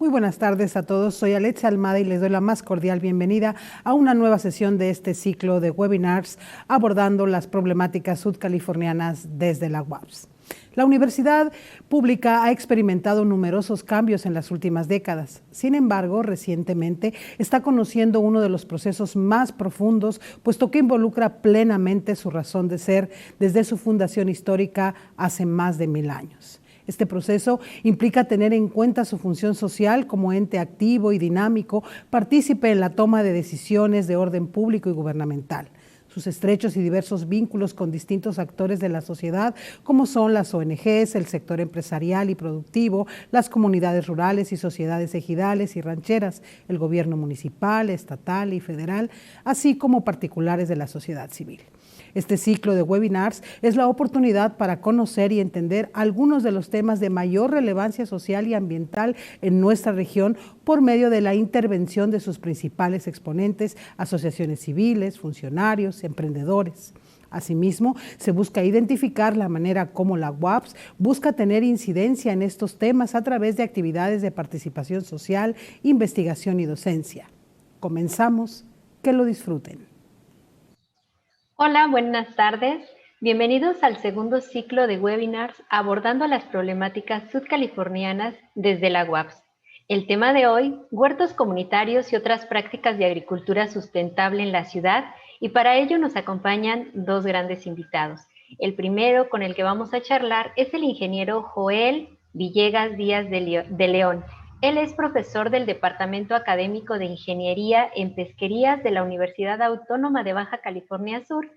Muy buenas tardes a todos, soy Alexia Almada y les doy la más cordial bienvenida a una nueva sesión de este ciclo de webinars abordando las problemáticas sudcalifornianas desde la UAPS. La universidad pública ha experimentado numerosos cambios en las últimas décadas. Sin embargo, recientemente está conociendo uno de los procesos más profundos, puesto que involucra plenamente su razón de ser desde su fundación histórica hace más de 1000 años. Este proceso implica tener en cuenta su función social como ente activo y dinámico, partícipe en la toma de decisiones de orden público y gubernamental. Sus estrechos y diversos vínculos con distintos actores de la sociedad, como son las ONGs, el sector empresarial y productivo, las comunidades rurales y sociedades ejidales y rancheras, el gobierno municipal, estatal y federal, así como particulares de la sociedad civil. Este ciclo de webinars es la oportunidad para conocer y entender algunos de los temas de mayor relevancia social y ambiental en nuestra región por medio de la intervención de sus principales exponentes, asociaciones civiles, funcionarios, emprendedores. Asimismo, se busca identificar la manera como la UAPS busca tener incidencia en estos temas a través de actividades de participación social, investigación y docencia. Comenzamos, que lo disfruten. Hola, buenas tardes. Bienvenidos al segundo ciclo de webinars abordando las problemáticas sudcalifornianas desde la UAPS. El tema de hoy, huertos comunitarios y otras prácticas de agricultura sustentable en la ciudad, y para ello nos acompañan dos grandes invitados. El primero con el que vamos a charlar es el ingeniero Joel Villegas Díaz de León. Él es profesor del Departamento Académico de Ingeniería en Pesquerías de la Universidad Autónoma de Baja California Sur,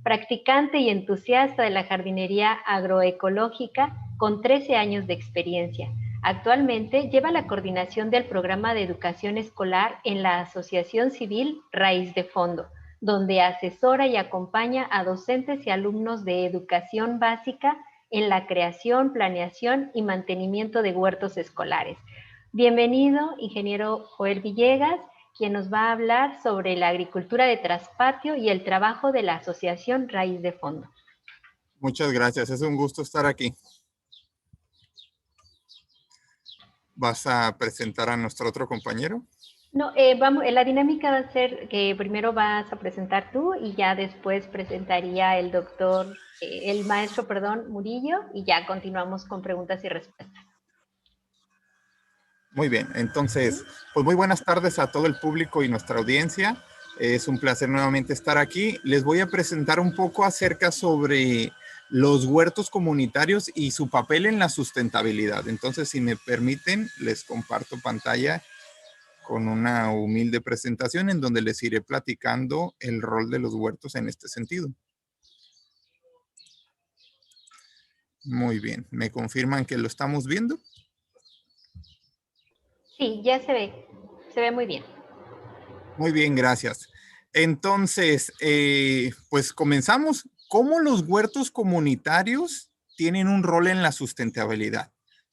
practicante y entusiasta de la jardinería agroecológica con 13 años de experiencia. Actualmente lleva la coordinación del programa de educación escolar en la Asociación Civil Raíz de Fondo, donde asesora y acompaña a docentes y alumnos de educación básica en la creación, planeación y mantenimiento de huertos escolares. Bienvenido, ingeniero Joel Villegas, quien nos va a hablar sobre la agricultura de traspatio y el trabajo de la Asociación Raíz de Fondo. Muchas gracias, es un gusto estar aquí. ¿Vas a presentar a nuestro otro compañero? No, la dinámica va a ser que primero vas a presentar tú y ya después presentaría el maestro Murillo, y ya continuamos con preguntas y respuestas. Muy bien, entonces, pues muy buenas tardes a todo el público y nuestra audiencia. Es un placer nuevamente estar aquí. Les voy a presentar un poco acerca sobre los huertos comunitarios y su papel en la sustentabilidad. Entonces, si me permiten, les comparto pantalla con una humilde presentación en donde les iré platicando el rol de los huertos en este sentido. Muy bien, ¿me confirman que lo estamos viendo? Sí, ya se ve muy bien. Muy bien, gracias. Entonces, pues comenzamos. ¿Cómo los huertos comunitarios tienen un rol en la sustentabilidad?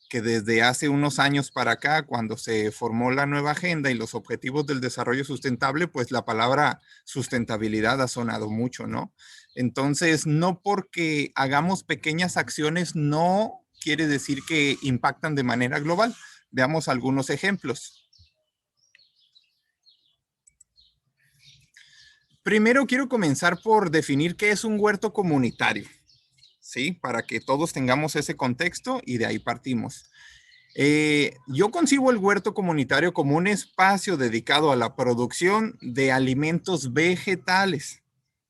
Que desde hace unos años para acá, cuando se formó la nueva agenda y los objetivos del desarrollo sustentable, pues la palabra sustentabilidad ha sonado mucho, ¿no? Entonces, no porque hagamos pequeñas acciones, no quiere decir que impactan de manera global. Veamos algunos ejemplos. Primero quiero comenzar por definir qué es un huerto comunitario, ¿sí? Para que todos tengamos ese contexto y de ahí partimos. Yo concibo el huerto comunitario como un espacio dedicado a la producción de alimentos vegetales,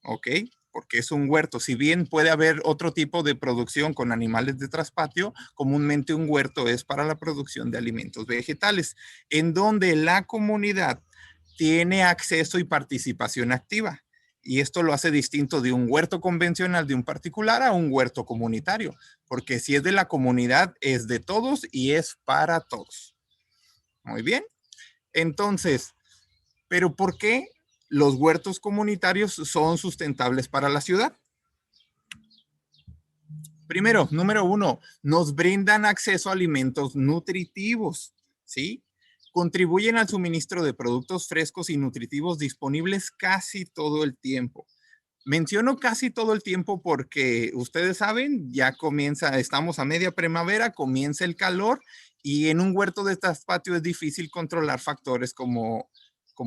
¿ok? Porque es un huerto. Si bien puede haber otro tipo de producción con animales de traspatio, comúnmente un huerto es para la producción de alimentos vegetales, en donde la comunidad tiene acceso y participación activa. Y esto lo hace distinto de un huerto convencional de un particular a un huerto comunitario, porque si es de la comunidad, es de todos y es para todos. Muy bien. Entonces, ¿pero por qué los huertos comunitarios son sustentables para la ciudad? Primero, número uno, nos brindan acceso a alimentos nutritivos, ¿sí? Contribuyen al suministro de productos frescos y nutritivos disponibles casi todo el tiempo. Menciono casi todo el tiempo porque ustedes saben, ya estamos a media primavera, comienza el calor Y en un huerto de espacio es difícil controlar factores como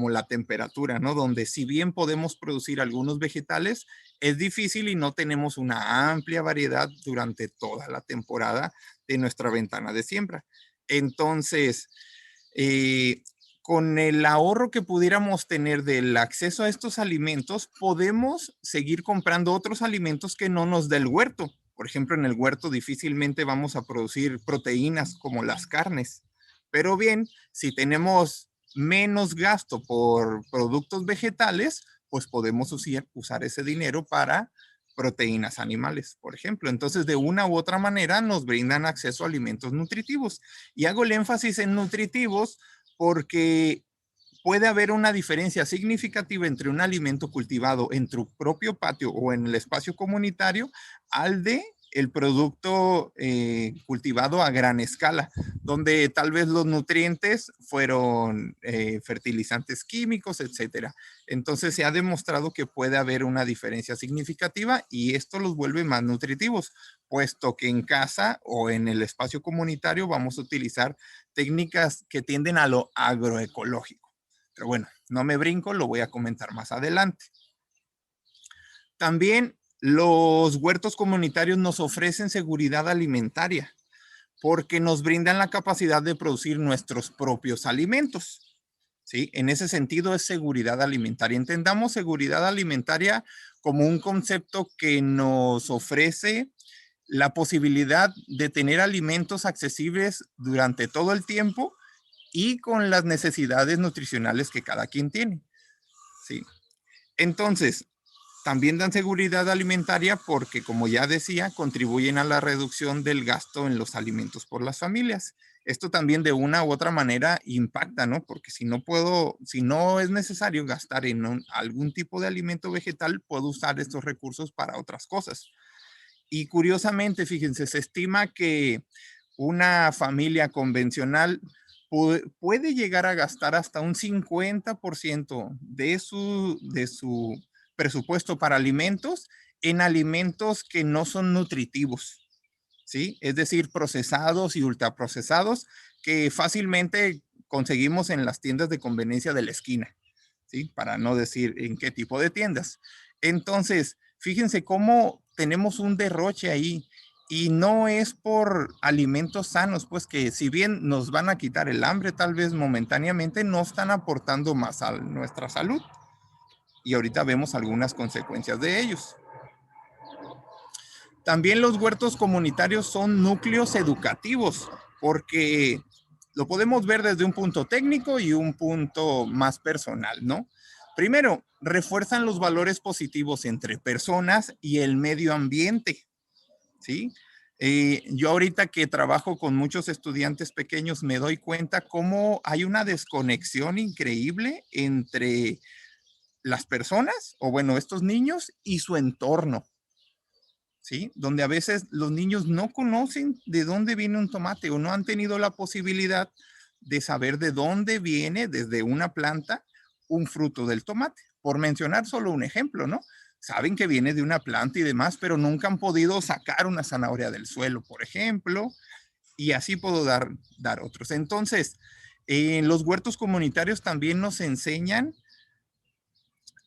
la temperatura, ¿no? Donde si bien podemos producir algunos vegetales, es difícil y no tenemos una amplia variedad durante toda la temporada de nuestra ventana de siembra. Entonces, con el ahorro que pudiéramos tener del acceso a estos alimentos, podemos seguir comprando otros alimentos que no nos da el huerto. Por ejemplo, en el huerto difícilmente vamos a producir proteínas como las carnes. Pero bien, si tenemos menos gasto por productos vegetales, pues podemos usar ese dinero para proteínas animales, por ejemplo. Entonces, de una u otra manera nos brindan acceso a alimentos nutritivos. Y hago el énfasis en nutritivos porque puede haber una diferencia significativa entre un alimento cultivado en tu propio patio o en el espacio comunitario al de el producto cultivado a gran escala, donde tal vez los nutrientes fueron fertilizantes químicos, etcétera. Entonces se ha demostrado que puede haber una diferencia significativa y esto los vuelve más nutritivos, puesto que en casa o en el espacio comunitario vamos a utilizar técnicas que tienden a lo agroecológico. Pero bueno, no me brinco, lo voy a comentar más adelante. También los huertos comunitarios nos ofrecen seguridad alimentaria porque nos brindan la capacidad de producir nuestros propios alimentos. ¿Sí? En ese sentido es seguridad alimentaria. Entendamos seguridad alimentaria como un concepto que nos ofrece la posibilidad de tener alimentos accesibles durante todo el tiempo y con las necesidades nutricionales que cada quien tiene. ¿Sí? Entonces, también dan seguridad alimentaria porque, como ya decía, contribuyen a la reducción del gasto en los alimentos por las familias. Esto también de una u otra manera impacta, ¿no? Porque si no es necesario gastar en algún tipo de alimento vegetal, puedo usar estos recursos para otras cosas. Y curiosamente, fíjense, se estima que una familia convencional puede llegar a gastar hasta un 50% de su presupuesto para alimentos en alimentos que no son nutritivos, ¿sí? Es decir, procesados y ultraprocesados que fácilmente conseguimos en las tiendas de conveniencia de la esquina, ¿sí? Para no decir en qué tipo de tiendas. Entonces, fíjense cómo tenemos un derroche ahí y no es por alimentos sanos, pues que si bien nos van a quitar el hambre tal vez momentáneamente, no están aportando más a nuestra salud. Y ahorita vemos algunas consecuencias de ellos. También los huertos comunitarios son núcleos educativos, porque lo podemos ver desde un punto técnico y un punto más personal, ¿no? Primero, refuerzan los valores positivos entre personas y el medio ambiente, ¿sí? Yo ahorita que trabajo con muchos estudiantes pequeños me doy cuenta cómo hay una desconexión increíble entre las personas, o bueno, estos niños y su entorno, ¿sí? Donde a veces los niños no conocen de dónde viene un tomate o no han tenido la posibilidad de saber de dónde viene desde una planta un fruto del tomate. Por mencionar solo un ejemplo, ¿no? Saben que viene de una planta y demás, pero nunca han podido sacar una zanahoria del suelo, por ejemplo, y así puedo dar otros. Entonces, en los huertos comunitarios también nos enseñan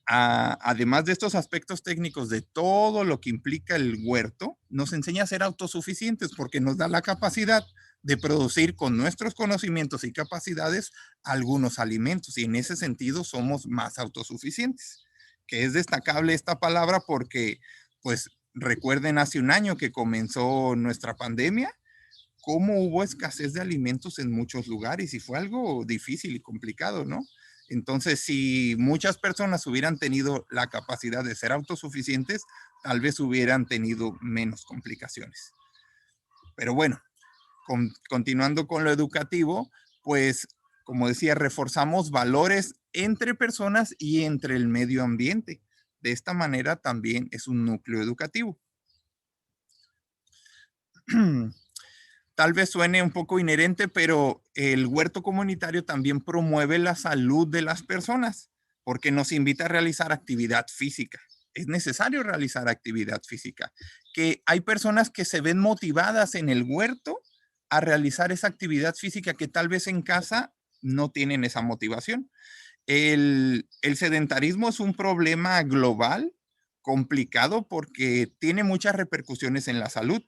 además de estos aspectos técnicos de todo lo que implica el huerto, nos enseña a ser autosuficientes porque nos da la capacidad de producir con nuestros conocimientos y capacidades algunos alimentos y en ese sentido somos más autosuficientes. Que es destacable esta palabra porque, pues, recuerden hace un año que comenzó nuestra pandemia, cómo hubo escasez de alimentos en muchos lugares y fue algo difícil y complicado, ¿no? Entonces, si muchas personas hubieran tenido la capacidad de ser autosuficientes, tal vez hubieran tenido menos complicaciones. Pero bueno, continuando con lo educativo, pues, como decía, reforzamos valores entre personas y entre el medio ambiente. De esta manera también es un núcleo educativo. Tal vez suene un poco inherente, pero el huerto comunitario también promueve la salud de las personas porque nos invita a realizar actividad física. Es necesario realizar actividad física. Que hay personas que se ven motivadas en el huerto a realizar esa actividad física que tal vez en casa no tienen esa motivación. El sedentarismo es un problema global, complicado, porque tiene muchas repercusiones en la salud,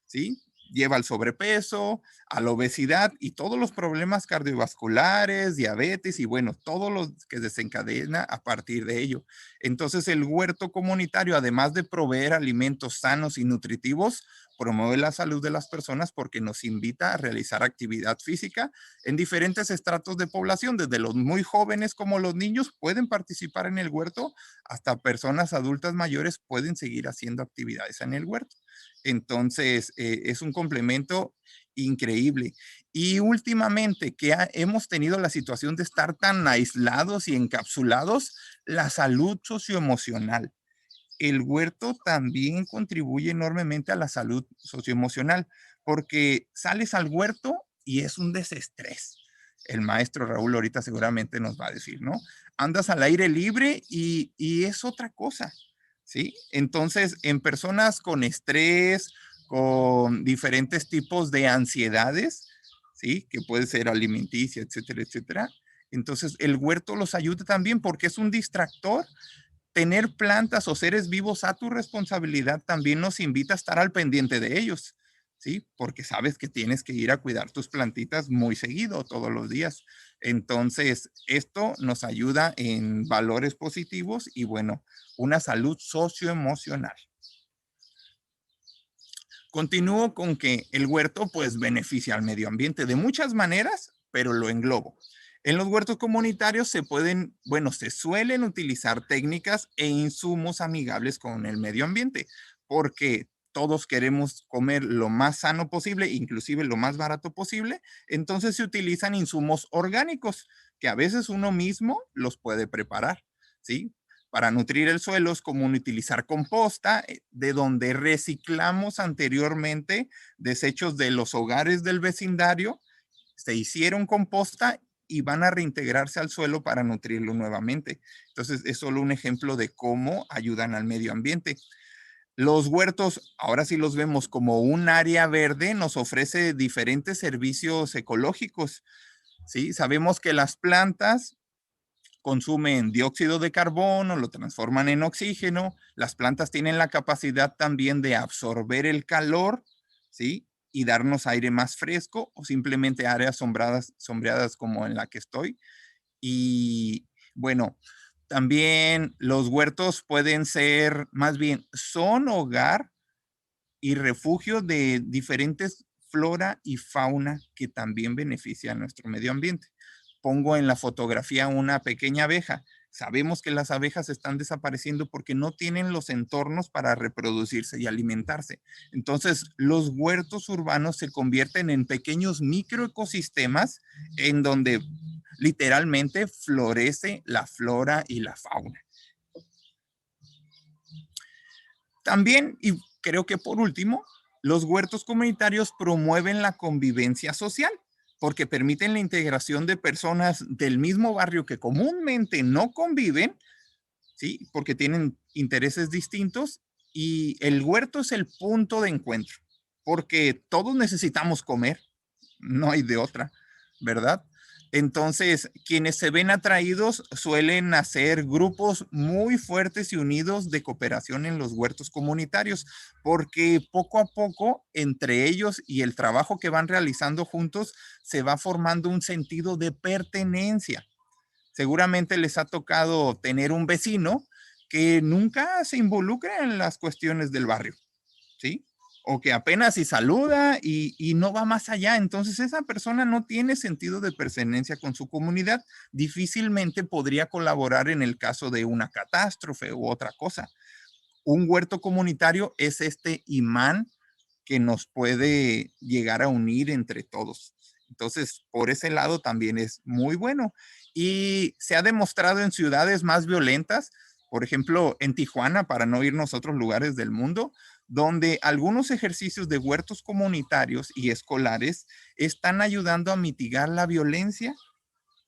¿sí? Lleva al sobrepeso, a la obesidad y todos los problemas cardiovasculares, diabetes y bueno, todo lo que desencadena a partir de ello. Entonces, el huerto comunitario, además de proveer alimentos sanos y nutritivos, promueve la salud de las personas porque nos invita a realizar actividad física en diferentes estratos de población, desde los muy jóvenes como los niños pueden participar en el huerto, hasta personas adultas mayores pueden seguir haciendo actividades en el huerto. Entonces, es un complemento increíble. Y últimamente que hemos tenido la situación de estar tan aislados y encapsulados, la salud socioemocional. El huerto también contribuye enormemente a la salud socioemocional, porque sales al huerto y es un desestrés. El maestro Raúl ahorita seguramente nos va a decir, ¿no? Andas al aire libre y es otra cosa, ¿sí? Entonces, en personas con estrés, con diferentes tipos de ansiedades, ¿sí? Que puede ser alimenticia, etcétera, etcétera. Entonces, el huerto los ayuda también porque es un distractor. Tener plantas o seres vivos a tu responsabilidad también nos invita a estar al pendiente de ellos, ¿sí? Porque sabes que tienes que ir a cuidar tus plantitas muy seguido, todos los días. Entonces, esto nos ayuda en valores positivos y bueno, una salud socioemocional. Continúo con que el huerto pues beneficia al medio ambiente de muchas maneras, pero lo englobo. En los huertos comunitarios se pueden, bueno, se suelen utilizar técnicas e insumos amigables con el medio ambiente, porque todos queremos comer lo más sano posible, inclusive lo más barato posible, entonces se utilizan insumos orgánicos que a veces uno mismo los puede preparar, ¿sí? Para nutrir el suelo es común utilizar composta, de donde reciclamos anteriormente desechos de los hogares del vecindario, se hicieron composta y van a reintegrarse al suelo para nutrirlo nuevamente. Entonces, es solo un ejemplo de cómo ayudan al medio ambiente. Los huertos, ahora sí los vemos como un área verde, nos ofrece diferentes servicios ecológicos, ¿sí? Sabemos que las plantas consumen dióxido de carbono, lo transforman en oxígeno. Las plantas tienen la capacidad también de absorber el calor, ¿sí? Y darnos aire más fresco o simplemente áreas sombreadas como en la que estoy. Y bueno, también los huertos pueden ser, más bien, son hogar y refugio de diferentes flora y fauna que también benefician nuestro medio ambiente. Pongo en la fotografía una pequeña abeja. Sabemos que las abejas están desapareciendo porque no tienen los entornos para reproducirse y alimentarse. Entonces, los huertos urbanos se convierten en pequeños microecosistemas en donde literalmente florece la flora y la fauna. También, y creo que por último, los huertos comunitarios promueven la convivencia social porque permiten la integración de personas del mismo barrio que comúnmente no conviven, ¿sí? Porque tienen intereses distintos y el huerto es el punto de encuentro, porque todos necesitamos comer, no hay de otra, ¿verdad? Entonces, quienes se ven atraídos suelen hacer grupos muy fuertes y unidos de cooperación en los huertos comunitarios, porque poco a poco, entre ellos y el trabajo que van realizando juntos, se va formando un sentido de pertenencia. Seguramente les ha tocado tener un vecino que nunca se involucra en las cuestiones del barrio, ¿sí? O que apenas si saluda y no va más allá. Entonces esa persona no tiene sentido de pertenencia con su comunidad. Difícilmente podría colaborar en el caso de una catástrofe u otra cosa. Un huerto comunitario es este imán que nos puede llegar a unir entre todos. Entonces, por ese lado también es muy bueno. Y se ha demostrado en ciudades más violentas, por ejemplo, en Tijuana, para no irnos a otros lugares del mundo, donde algunos ejercicios de huertos comunitarios y escolares están ayudando a mitigar la violencia,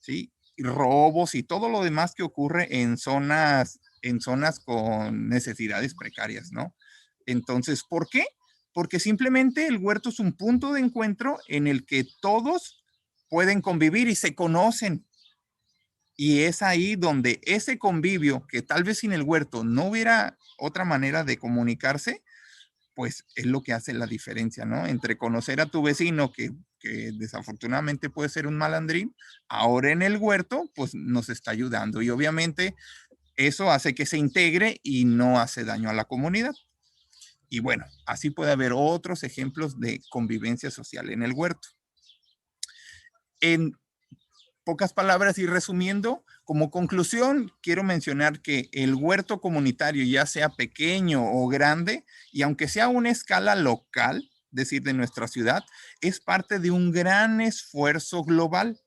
¿sí? Y robos y todo lo demás que ocurre en zonas con necesidades precarias, ¿no? Entonces, ¿por qué? porque simplemente el huerto es un punto de encuentro en el que todos pueden convivir y se conocen. Y es ahí donde ese convivio, que tal vez sin el huerto no hubiera otra manera de comunicarse, pues es lo que hace la diferencia, ¿no? Entre conocer a tu vecino, que desafortunadamente puede ser un malandrín, ahora en el huerto, pues nos está ayudando. Y obviamente eso hace que se integre y no hace daño a la comunidad. Y bueno, así puede haber otros ejemplos de convivencia social en el huerto. En pocas palabras y resumiendo, como conclusión, quiero mencionar que el huerto comunitario, ya sea pequeño o grande, y aunque sea a una escala local, es decir, de nuestra ciudad, es parte de un gran esfuerzo global,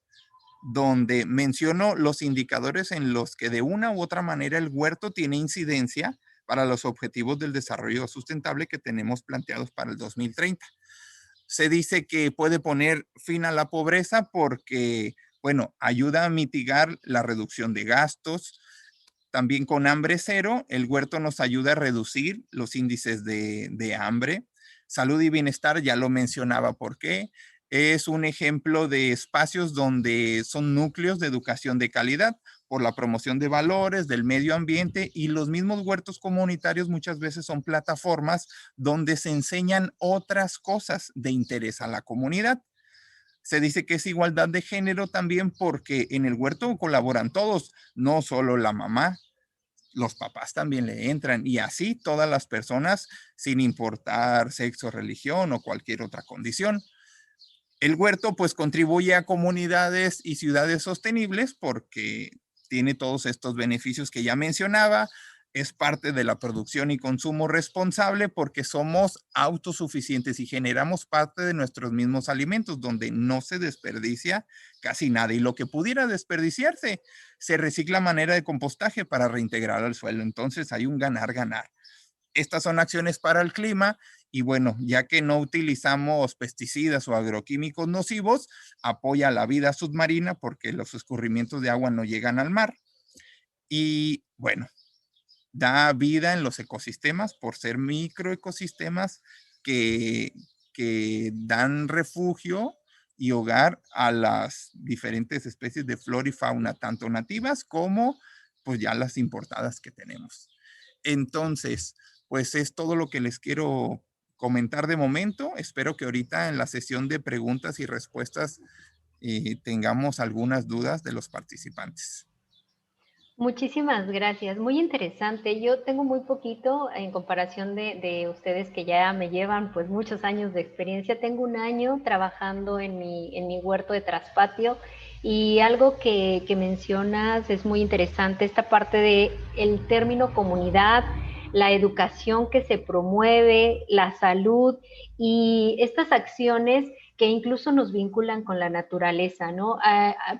donde menciono los indicadores en los que de una u otra manera el huerto tiene incidencia para los objetivos del desarrollo sustentable que tenemos planteados para el 2030. Se dice que puede poner fin a la pobreza porque, bueno, ayuda a mitigar la reducción de gastos. También con hambre cero, el huerto nos ayuda a reducir los índices de hambre. Salud y bienestar, ya lo mencionaba por qué. Es un ejemplo de espacios donde son núcleos de educación de calidad por la promoción de valores, del medio ambiente, y los mismos huertos comunitarios muchas veces son plataformas donde se enseñan otras cosas de interés a la comunidad. Se dice que es igualdad de género también porque en el huerto colaboran todos, no solo la mamá, los papás también le entran, y así todas las personas sin importar sexo, religión o cualquier otra condición. El huerto pues contribuye a comunidades y ciudades sostenibles porque tiene todos estos beneficios que ya mencionaba. Es parte de la producción y consumo responsable porque somos autosuficientes y generamos parte de nuestros mismos alimentos, donde no se desperdicia casi nada. Y lo que pudiera desperdiciarse se recicla a manera de compostaje para reintegrar al suelo. Entonces hay un ganar-ganar. Estas son acciones para el clima y bueno, ya que no utilizamos pesticidas o agroquímicos nocivos, apoya la vida submarina porque los escurrimientos de agua no llegan al mar. Y bueno, da vida en los ecosistemas por ser microecosistemas que dan refugio y hogar a las diferentes especies de flora y fauna, tanto nativas como pues ya las importadas que tenemos. Entonces, pues es todo lo que les quiero comentar de momento. Espero que ahorita en la sesión de preguntas y respuestas tengamos algunas dudas de los participantes. Muchísimas gracias, muy interesante. Yo tengo muy poquito en comparación de ustedes que ya me llevan pues muchos años de experiencia. Tengo un año trabajando en mi huerto de traspatio, y algo que mencionas es muy interesante, esta parte de el término comunidad, la educación que se promueve, la salud y estas acciones que incluso nos vinculan con la naturaleza, ¿no?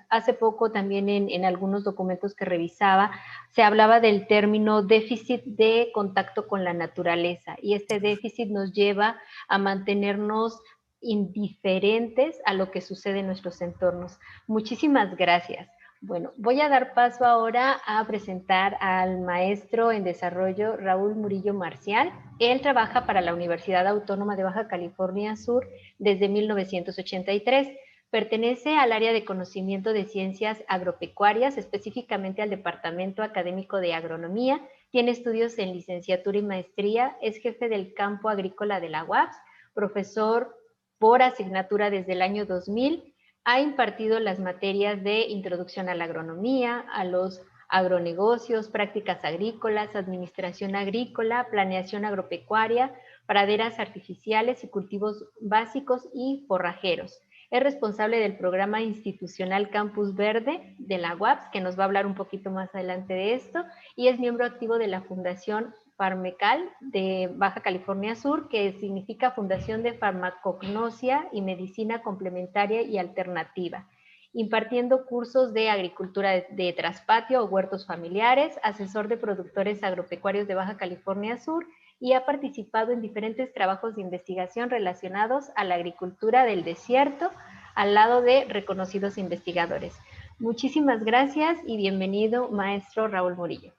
Hace poco también en algunos documentos que revisaba se hablaba del término déficit de contacto con la naturaleza, y este déficit nos lleva a mantenernos indiferentes a lo que sucede en nuestros entornos. Muchísimas gracias. Bueno, voy a dar paso ahora a presentar al maestro en desarrollo Raúl Murillo Marcial. Él trabaja para la Universidad Autónoma de Baja California Sur desde 1983. Pertenece al área de conocimiento de ciencias agropecuarias, específicamente al Departamento Académico de Agronomía. Tiene estudios en licenciatura y maestría, es jefe del campo agrícola de la UAPS, profesor por asignatura desde el año 2000. Ha impartido las materias de Introducción a la Agronomía, a los agronegocios, prácticas agrícolas, administración agrícola, planeación agropecuaria, praderas artificiales y cultivos básicos y forrajeros. Es responsable del programa institucional Campus Verde de la UAPS, que nos va a hablar un poquito más adelante de esto, y es miembro activo de la Fundación Farmecal de Baja California Sur, que significa Fundación de Farmacognosia y Medicina Complementaria y Alternativa, impartiendo cursos de agricultura de traspatio o huertos familiares, asesor de productores agropecuarios de Baja California Sur, y ha participado en diferentes trabajos de investigación relacionados a la agricultura del desierto, al lado de reconocidos investigadores. Muchísimas gracias y bienvenido, maestro Raúl Murillo.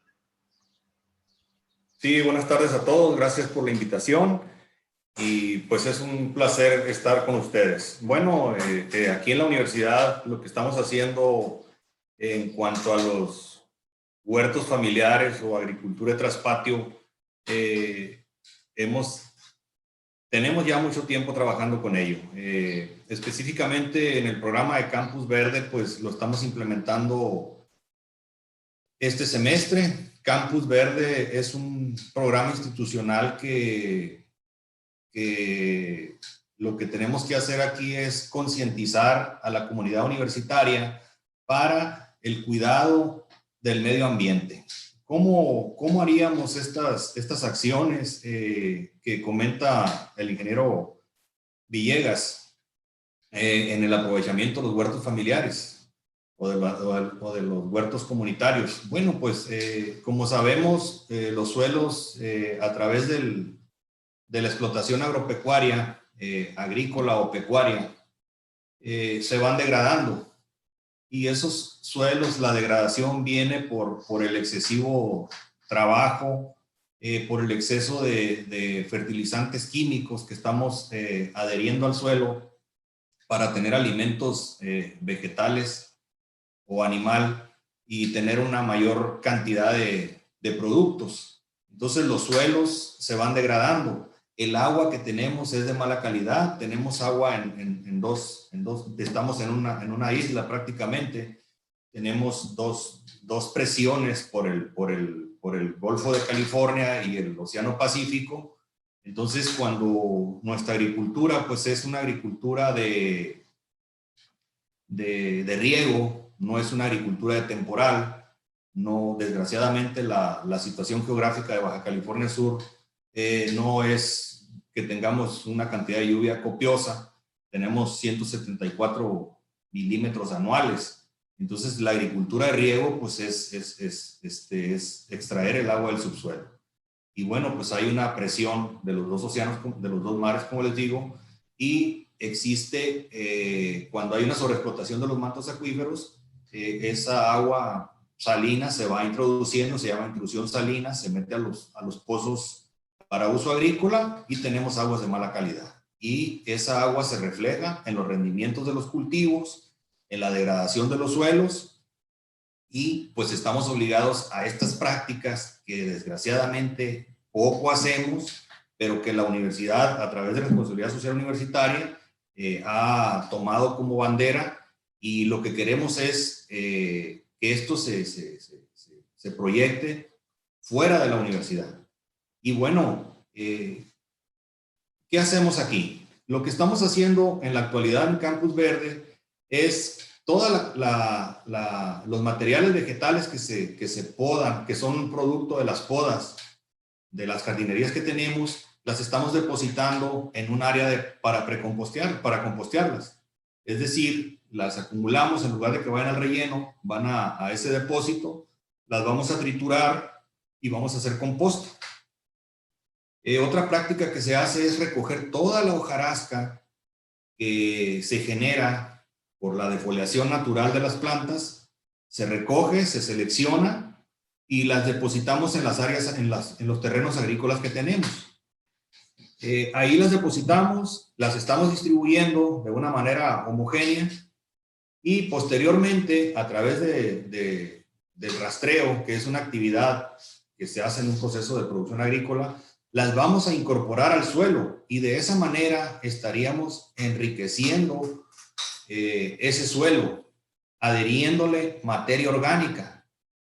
Sí, buenas tardes a todos. Gracias por la invitación. y pues es un placer estar con ustedes. Bueno, aquí en la universidad lo que estamos haciendo en cuanto a los huertos familiares o agricultura de traspatio, tenemos ya mucho tiempo trabajando con ello. Específicamente en el programa de Campus Verde, pues lo estamos implementando este semestre. Campus Verde es un programa institucional que lo que tenemos que hacer aquí es concientizar a la comunidad universitaria para el cuidado del medio ambiente. ¿Cómo haríamos estas acciones que comenta el ingeniero Villegas en el aprovechamiento de los huertos familiares o de los huertos comunitarios? Bueno, pues como sabemos, los suelos a través de la explotación agropecuaria, agrícola o pecuaria, se van degradando. Y esos suelos, la degradación viene por el excesivo trabajo, por el exceso de fertilizantes químicos que estamos adheriendo al suelo para tener alimentos vegetales o animal y tener una mayor cantidad de productos. Entonces los suelos se van degradando. El agua que tenemos es de mala calidad, tenemos agua estamos en una isla prácticamente, tenemos dos presiones por el Golfo de California y el Océano Pacífico. Entonces cuando nuestra agricultura pues es una agricultura de riego, no es una agricultura de temporal, no, desgraciadamente la situación geográfica de Baja California Sur no es que tengamos una cantidad de lluvia copiosa, tenemos 174 milímetros anuales. Entonces la agricultura de riego pues es extraer el agua del subsuelo. Y bueno, pues hay una presión de los dos océanos, de los dos mares, como les digo, y existe, cuando hay una sobreexplotación de los mantos acuíferos, esa agua salina se va introduciendo, se llama intrusión salina, se mete a los pozos para uso agrícola y tenemos aguas de mala calidad. Y esa agua se refleja en los rendimientos de los cultivos, en la degradación de los suelos, y pues estamos obligados a estas prácticas que desgraciadamente poco hacemos, pero que la universidad, a través de responsabilidad social universitaria, ha tomado como bandera, y lo que queremos es que esto se proyecte fuera de la universidad. Y bueno, ¿qué hacemos aquí? Lo que estamos haciendo en la actualidad en Campus Verde es todos los materiales vegetales que se podan, que son producto de las podas, de las jardinerías que tenemos, las estamos depositando en un área para compostearlas. Es decir, las acumulamos, en lugar de que vayan al relleno, van a ese depósito, las vamos a triturar y vamos a hacer composta. Otra práctica que se hace es recoger toda la hojarasca que se genera por la defoliación natural de las plantas, se recoge, se selecciona y las depositamos en las áreas, en los terrenos agrícolas que tenemos. Ahí las depositamos, las estamos distribuyendo de una manera homogénea, y posteriormente, a través del rastreo, que es una actividad que se hace en un proceso de producción agrícola, las vamos a incorporar al suelo, y de esa manera estaríamos enriqueciendo ese suelo, adhiriéndole materia orgánica.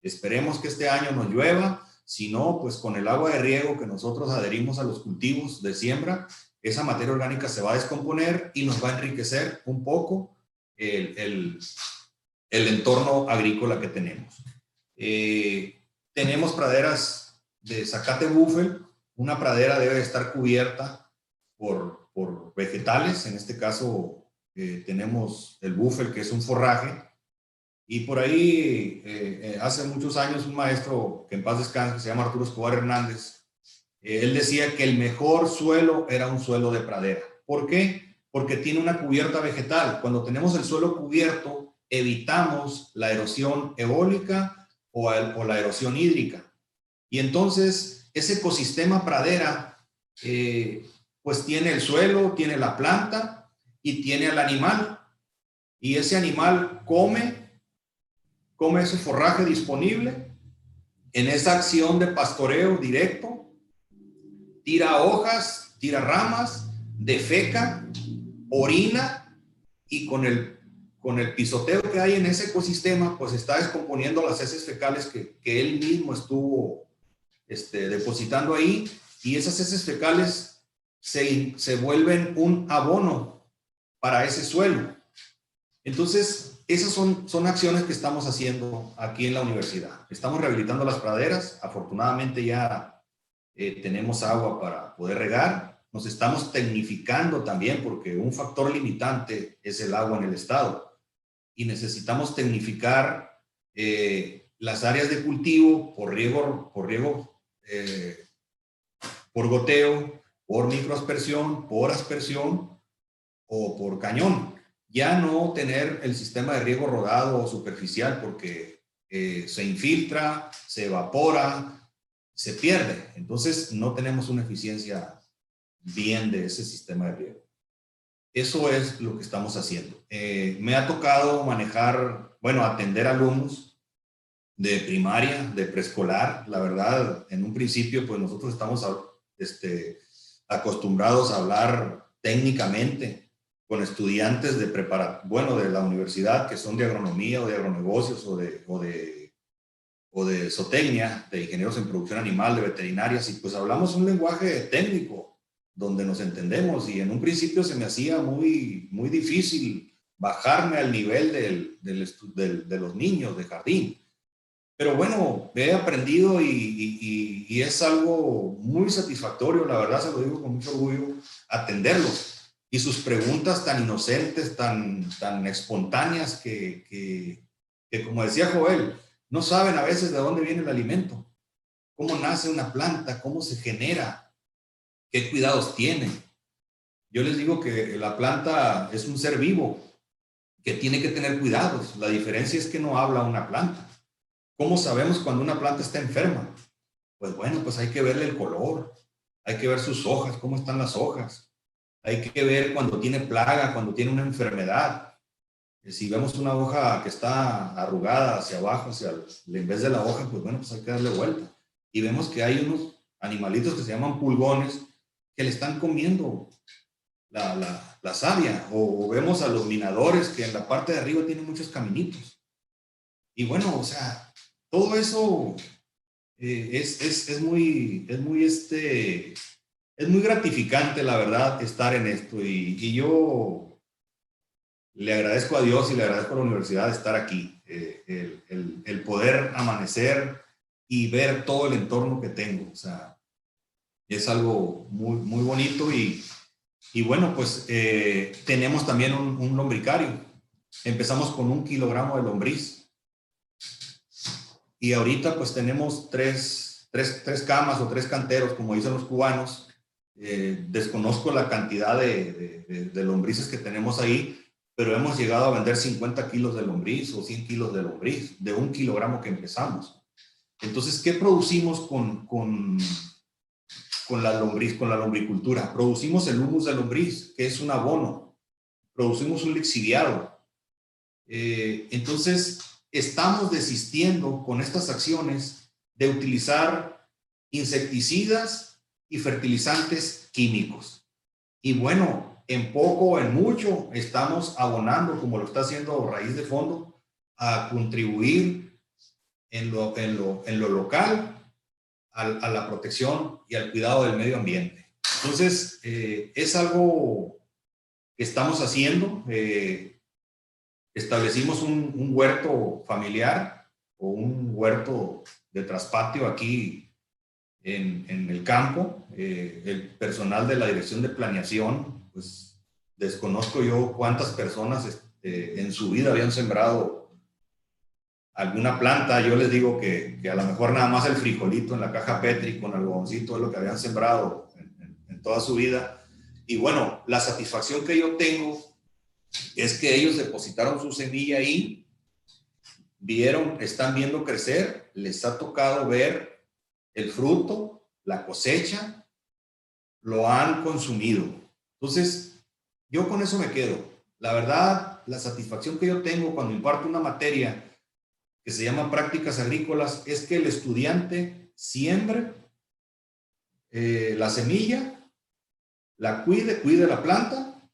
Esperemos que este año nos llueva, si no, pues con el agua de riego que nosotros adherimos a los cultivos de siembra, esa materia orgánica se va a descomponer y nos va a enriquecer un poco el entorno agrícola que tenemos. Tenemos praderas de zacate búfel. Una pradera debe estar cubierta por vegetales. En este caso tenemos el búfel, que es un forraje. Y por ahí, hace muchos años, un maestro que en paz descanse, que se llama Arturo Escobar Hernández, él decía que el mejor suelo era un suelo de pradera. ¿Por qué? Porque tiene una cubierta vegetal. Cuando tenemos el suelo cubierto, evitamos la erosión eólica o la erosión hídrica. Y entonces, ese ecosistema pradera pues tiene el suelo, tiene la planta y tiene al animal. Y ese animal come ese forraje disponible en esa acción de pastoreo directo, tira hojas, tira ramas, defeca, orina, y con el pisoteo que hay en ese ecosistema, pues está descomponiendo las heces fecales que él mismo estuvo depositando ahí, y esas heces fecales se vuelven un abono para ese suelo. Entonces, esas son acciones que estamos haciendo aquí en la universidad. Estamos rehabilitando las praderas. Afortunadamente ya tenemos agua para poder regar. Nos estamos tecnificando también, porque un factor limitante es el agua en el estado. Y necesitamos tecnificar las áreas de cultivo por goteo, por microaspersión, por aspersión o por cañón. Ya no tener el sistema de riego rodado o superficial, porque se infiltra, se evapora, se pierde. Entonces no tenemos una eficiencia bien de ese sistema de riego. Eso es lo que estamos haciendo. Me ha tocado atender alumnos de primaria, de preescolar. La verdad, en un principio, pues nosotros estamos acostumbrados a hablar técnicamente con estudiantes de la universidad, que son de agronomía o de agronegocios o de zootecnia, de ingenieros en producción animal, de veterinarias, y pues hablamos un lenguaje técnico donde nos entendemos, y en un principio se me hacía muy, muy difícil bajarme al nivel de los niños de jardín. Pero bueno, he aprendido y es algo muy satisfactorio, la verdad, se lo digo con mucho orgullo, atenderlos. Y sus preguntas tan inocentes, tan espontáneas, que como decía Joel, no saben a veces de dónde viene el alimento, cómo nace una planta, cómo se genera, qué cuidados tiene. Yo les digo que la planta es un ser vivo que tiene que tener cuidados. La diferencia es que no habla una planta. ¿Cómo sabemos cuando una planta está enferma? Pues bueno, pues hay que verle el color, hay que ver sus hojas, cómo están las hojas. Hay que ver cuando tiene plaga, cuando tiene una enfermedad. Si vemos una hoja que está arrugada hacia abajo, en vez de la hoja, pues bueno, pues hay que darle vuelta. Y vemos que hay unos animalitos que se llaman pulgones que le están comiendo la savia. O vemos a los minadores que en la parte de arriba tienen muchos caminitos. Y bueno, o sea, todo eso es muy gratificante, la verdad, estar en esto, y yo le agradezco a Dios y le agradezco a la universidad de estar aquí, el poder amanecer y ver todo el entorno que tengo. O sea, es algo muy, muy bonito, y bueno, pues tenemos también un lombricario. Empezamos con 1 kilogramo de lombriz, y ahorita pues tenemos tres camas o 3 canteros, como dicen los cubanos. Desconozco la cantidad de lombrices que tenemos ahí, pero hemos llegado a vender 50 kilos de lombriz o 100 kilos de lombriz, de 1 kilogramo que empezamos. Entonces, ¿qué producimos con la lombriz, con la lombricultura? Producimos el humus de lombriz, que es un abono. Producimos un lixiviado. Entonces, estamos desistiendo con estas acciones de utilizar insecticidas y fertilizantes químicos. Y bueno, en poco o en mucho estamos abonando, como lo está haciendo Raíz de Fondo, a contribuir en lo local a la protección y al cuidado del medio ambiente. Entonces, es algo que estamos haciendo. Establecimos un huerto familiar o un huerto de traspatio aquí en el campo. El personal de la Dirección de Planeación, pues desconozco yo cuántas personas en su vida habían sembrado alguna planta. Yo les digo que a lo mejor nada más el frijolito en la caja Petri con algodoncito es lo que habían sembrado en toda su vida. Y bueno, la satisfacción que yo tengo es que ellos depositaron su semilla ahí, están viendo crecer, les ha tocado ver el fruto, la cosecha, lo han consumido. Entonces, yo con eso me quedo. La verdad, la satisfacción que yo tengo cuando imparto una materia que se llama prácticas agrícolas es que el estudiante siembre la semilla, la cuide la planta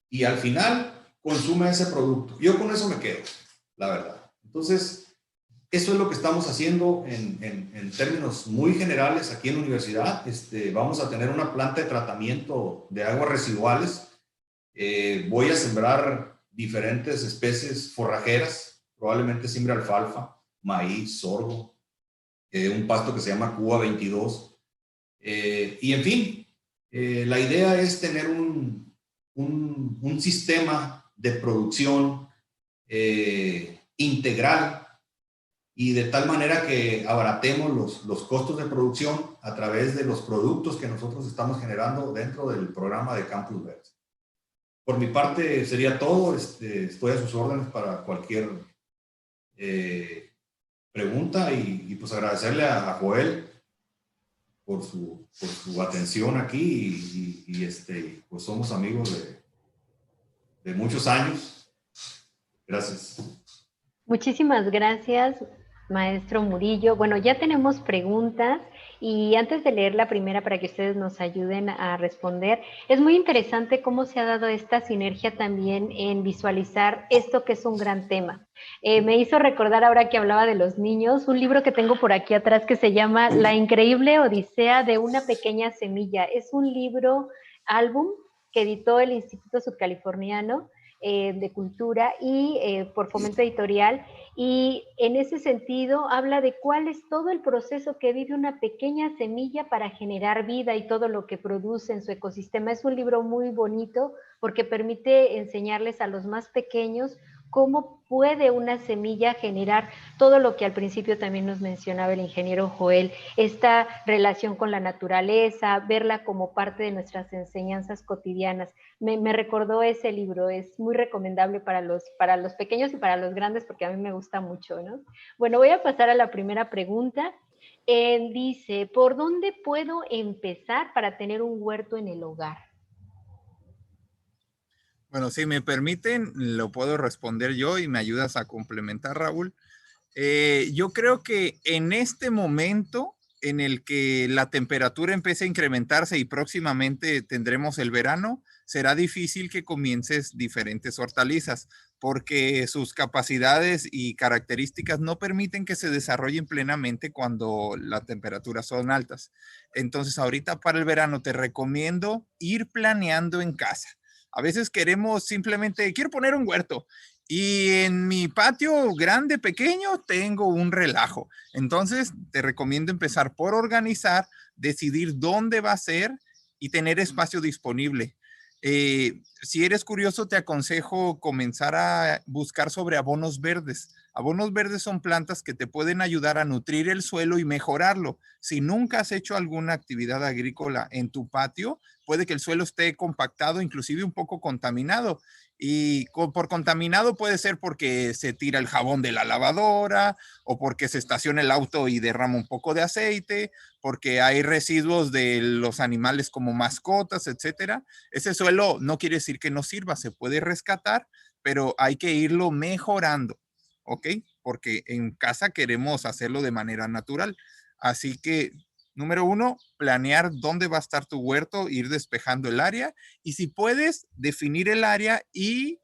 y al final consume ese producto. Yo con eso me quedo, la verdad. Entonces, eso es lo que estamos haciendo en términos muy generales aquí en la universidad. Vamos a tener una planta de tratamiento de aguas residuales. Voy a sembrar diferentes especies forrajeras, probablemente siembre alfalfa, maíz, sorgo, un pasto que se llama Cuba 22. Y en fin, la idea es tener un sistema de producción integral y de tal manera que abaratemos los costos de producción a través de los productos que nosotros estamos generando dentro del programa de Campus Verde. Por mi parte sería todo. Estoy a sus órdenes para cualquier pregunta y pues agradecerle a Joel por su atención aquí y pues somos amigos de muchos años. Gracias. Muchísimas gracias, maestro Murillo. Bueno, ya tenemos preguntas y antes de leer la primera para que ustedes nos ayuden a responder, es muy interesante cómo se ha dado esta sinergia también en visualizar esto que es un gran tema. Me hizo recordar ahora que hablaba de los niños, un libro que tengo por aquí atrás que se llama La increíble odisea de una pequeña semilla. Es un libro álbum que editó el Instituto Sudcaliforniano de Cultura y por Fomento Editorial, y en ese sentido habla de cuál es todo el proceso que vive una pequeña semilla para generar vida y todo lo que produce en su ecosistema. Es un libro muy bonito porque permite enseñarles a los más pequeños cómo puede una semilla generar todo lo que al principio también nos mencionaba el ingeniero Joel, esta relación con la naturaleza, verla como parte de nuestras enseñanzas cotidianas. Me recordó ese libro, es muy recomendable para los pequeños y para los grandes porque a mí me gusta mucho, ¿no? Bueno, voy a pasar a la primera pregunta. Dice, ¿por dónde puedo empezar para tener un huerto en el hogar? Bueno, si me permiten, lo puedo responder yo y me ayudas a complementar, Raúl. Yo creo que en este momento en el que la temperatura empiece a incrementarse y próximamente tendremos el verano, será difícil que comiences diferentes hortalizas porque sus capacidades y características no permiten que se desarrollen plenamente cuando las temperaturas son altas. Entonces, ahorita para el verano te recomiendo ir planeando en casa. A veces queremos simplemente, quiero poner un huerto y en mi patio grande, pequeño, tengo un relajo. Entonces, te recomiendo empezar por organizar, decidir dónde va a ser y tener espacio disponible. Si eres curioso, te aconsejo comenzar a buscar sobre abonos verdes. Abonos verdes son plantas que te pueden ayudar a nutrir el suelo y mejorarlo. Si nunca has hecho alguna actividad agrícola en tu patio, puede que el suelo esté compactado, inclusive un poco contaminado. Y por contaminado puede ser porque se tira el jabón de la lavadora o porque se estaciona el auto y derrama un poco de aceite, porque hay residuos de los animales como mascotas, etcétera. Ese suelo no quiere decir que no sirva, se puede rescatar, pero hay que irlo mejorando, ¿ok? Porque en casa queremos hacerlo de manera natural. Así que número uno, planear dónde va a estar tu huerto, ir despejando el área y si puedes, definir el área y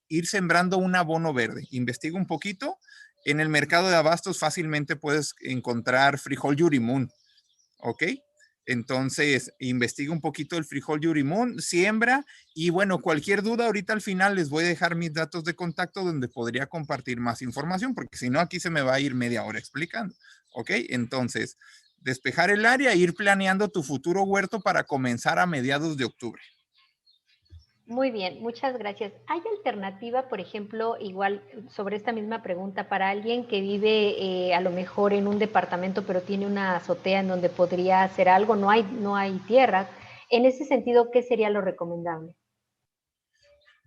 ir sembrando un abono verde. Investiga un poquito. En el mercado de abastos fácilmente puedes encontrar frijol Yurimun, ¿ok? Entonces, investiga un poquito el frijol Yurimun, siembra y bueno, cualquier duda ahorita al final les voy a dejar mis datos de contacto donde podría compartir más información porque si no aquí se me va a ir media hora explicando, ¿ok? Entonces, despejar el área e ir planeando tu futuro huerto para comenzar a mediados de octubre. Muy bien, muchas gracias. ¿Hay alternativa, por ejemplo, igual sobre esta misma pregunta, para alguien que vive a lo mejor en un departamento pero tiene una azotea en donde podría hacer algo, no hay tierra? En ese sentido, ¿qué sería lo recomendable?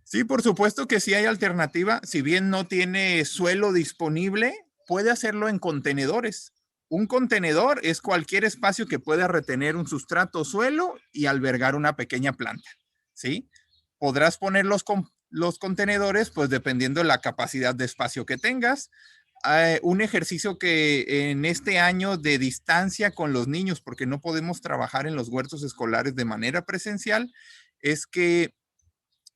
Sí, por supuesto que sí hay alternativa. Si bien no tiene suelo disponible, puede hacerlo en contenedores. Un contenedor es cualquier espacio que pueda retener un sustrato o suelo y albergar una pequeña planta, ¿sí? Podrás poner los contenedores, pues dependiendo de la capacidad de espacio que tengas. Un ejercicio que en este año de distancia con los niños, porque no podemos trabajar en los huertos escolares de manera presencial, es que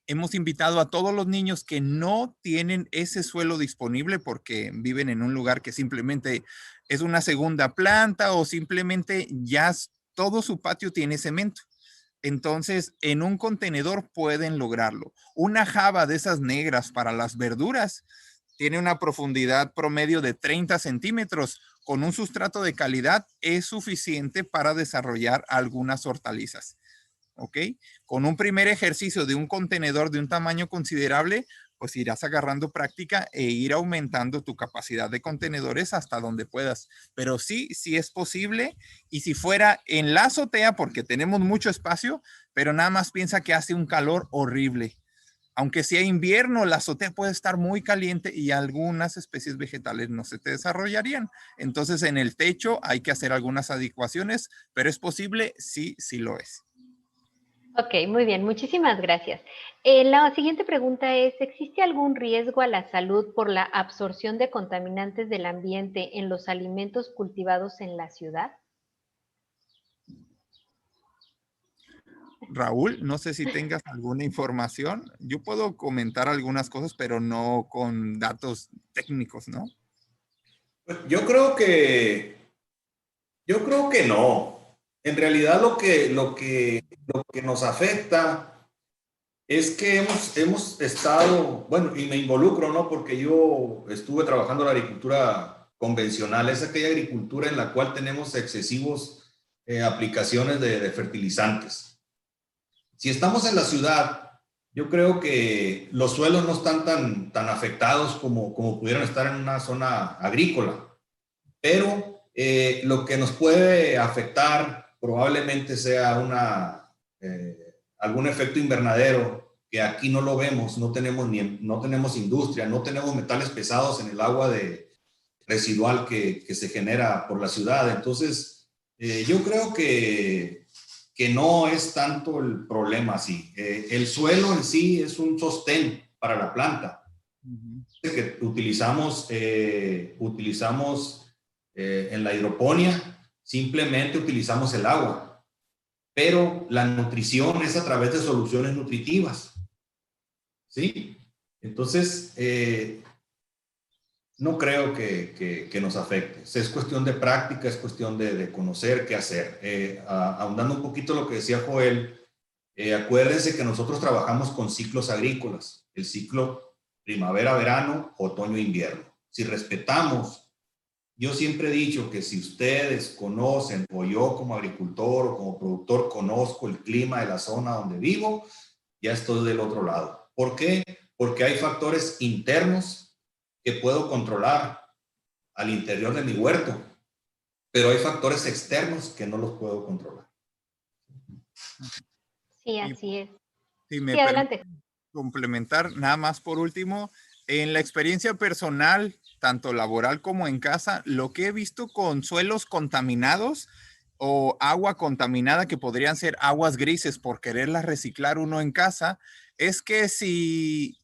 hemos invitado a todos los niños que no tienen ese suelo disponible porque viven en un lugar que simplemente es una segunda planta o simplemente ya todo su patio tiene cemento. Entonces, en un contenedor pueden lograrlo. Una jaba de esas negras para las verduras tiene una profundidad promedio de 30 centímetros. Con un sustrato de calidad es suficiente para desarrollar algunas hortalizas. ¿Ok? Con un primer ejercicio de un contenedor de un tamaño considerable, pues irás agarrando práctica e ir aumentando tu capacidad de contenedores hasta donde puedas. Pero sí, sí es posible. Y si fuera en la azotea, porque tenemos mucho espacio, pero nada más piensa que hace un calor horrible. Aunque sea invierno, la azotea puede estar muy caliente y algunas especies vegetales no se te desarrollarían. Entonces, en el techo hay que hacer algunas adecuaciones, pero es posible, sí, sí lo es. Ok, muy bien, muchísimas gracias. La siguiente pregunta es, ¿existe algún riesgo a la salud por la absorción de contaminantes del ambiente en los alimentos cultivados en la ciudad? Raúl, no sé si tengas alguna información. Yo puedo comentar algunas cosas, pero no con datos técnicos, ¿no? Pues yo creo que no. En realidad lo que nos afecta es que hemos estado, bueno, y me involucro, ¿no? Porque yo estuve trabajando en la agricultura convencional, es aquella agricultura en la cual tenemos excesivos aplicaciones de fertilizantes. Si estamos en la ciudad, yo creo que los suelos no están tan afectados como pudieran estar en una zona agrícola, pero lo que nos puede afectar probablemente sea algún efecto invernadero que aquí no lo vemos, no tenemos industria, no tenemos metales pesados en el agua residual que se genera por la ciudad. Entonces, yo creo que no es tanto el problema así. El suelo en sí es un sostén para la planta. Que utilizamos en la hidroponía, simplemente utilizamos el agua, pero la nutrición es a través de soluciones nutritivas, ¿sí? Entonces, no creo que nos afecte. Es cuestión de práctica, es cuestión de conocer qué hacer. Ahondando un poquito lo que decía Joel, acuérdense que nosotros trabajamos con ciclos agrícolas, el ciclo primavera-verano, otoño-invierno. Si respetamos, yo siempre he dicho que si ustedes conocen, o yo como agricultor o como productor conozco el clima de la zona donde vivo, ya estoy del otro lado. ¿Por qué? Porque hay factores internos que puedo controlar al interior de mi huerto, pero hay factores externos que no los puedo controlar. Sí, así es. Si me Sí, adelante. complementar, nada más por último, en la experiencia personal, tanto laboral como en casa, lo que he visto con suelos contaminados o agua contaminada, que podrían ser aguas grises por quererlas reciclar uno en casa, es que si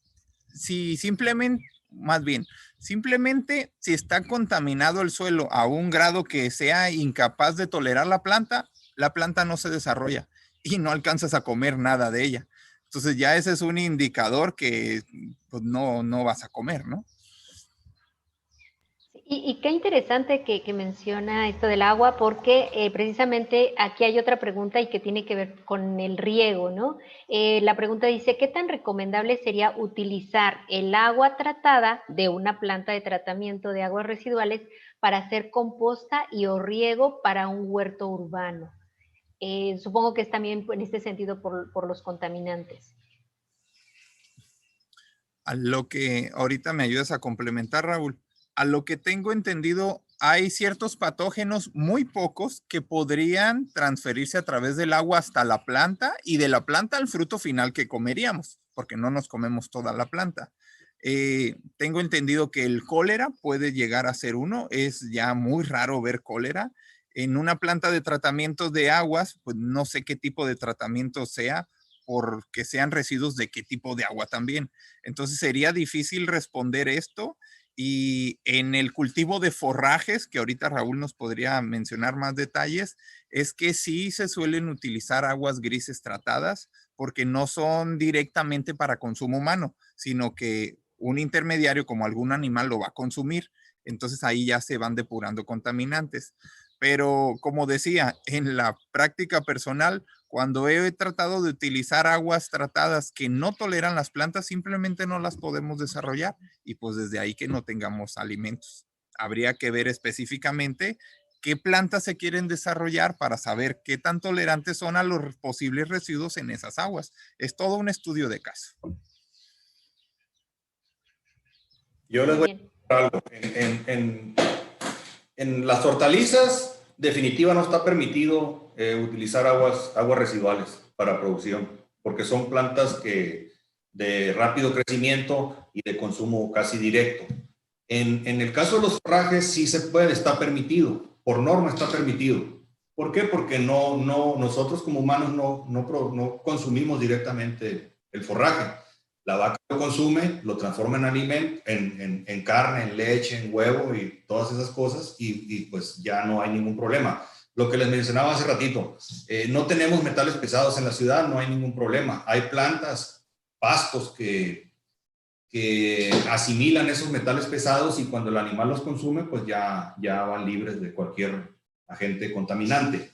simplemente, más bien, simplemente si está contaminado el suelo a un grado que sea incapaz de tolerar la planta no se desarrolla y no alcanzas a comer nada de ella. Entonces ya ese es un indicador que pues, no vas a comer, ¿no? Y qué interesante que menciona esto del agua, porque precisamente aquí hay otra pregunta y que tiene que ver con el riego, ¿no? La pregunta dice, ¿qué tan recomendable sería utilizar el agua tratada de una planta de tratamiento de aguas residuales para hacer composta y o riego para un huerto urbano? Supongo que es también en este sentido por los contaminantes. A lo que ahorita me ayudas a complementar, Raúl, a lo que tengo entendido, hay ciertos patógenos, muy pocos, que podrían transferirse a través del agua hasta la planta y de la planta al fruto final que comeríamos, porque no nos comemos toda la planta. Tengo entendido que el cólera puede llegar a ser uno. Es ya muy raro ver cólera. En una planta de tratamiento de aguas, pues no sé qué tipo de tratamiento sea, porque sean residuos de qué tipo de agua también. Entonces sería difícil responder esto. Y en el cultivo de forrajes, que ahorita Raúl nos podría mencionar más detalles, es que sí se suelen utilizar aguas grises tratadas porque no son directamente para consumo humano, sino que un intermediario como algún animal lo va a consumir. Entonces ahí ya se van depurando contaminantes. Pero como decía, en la práctica personal, cuando he tratado de utilizar aguas tratadas que no toleran las plantas, simplemente no las podemos desarrollar y pues desde ahí que no tengamos alimentos. Habría que ver específicamente qué plantas se quieren desarrollar para saber qué tan tolerantes son a los posibles residuos en esas aguas. Es todo un estudio de caso. Yo les Muy voy bien. a decir algo. En las hortalizas, definitiva no está permitido utilizar aguas residuales para producción, porque son plantas de rápido crecimiento y de consumo casi directo. En el caso de los forrajes sí se puede, está permitido, por norma está permitido. ¿Por qué? Porque nosotros como humanos no consumimos directamente el forraje. La vaca lo consume, lo transforma en alimento, en carne, en leche, en huevo y todas esas cosas y pues ya no hay ningún problema. Lo que les mencionaba hace ratito, no tenemos metales pesados en la ciudad, no hay ningún problema. Hay plantas, pastos que asimilan esos metales pesados y cuando el animal los consume, pues ya van libres de cualquier agente contaminante.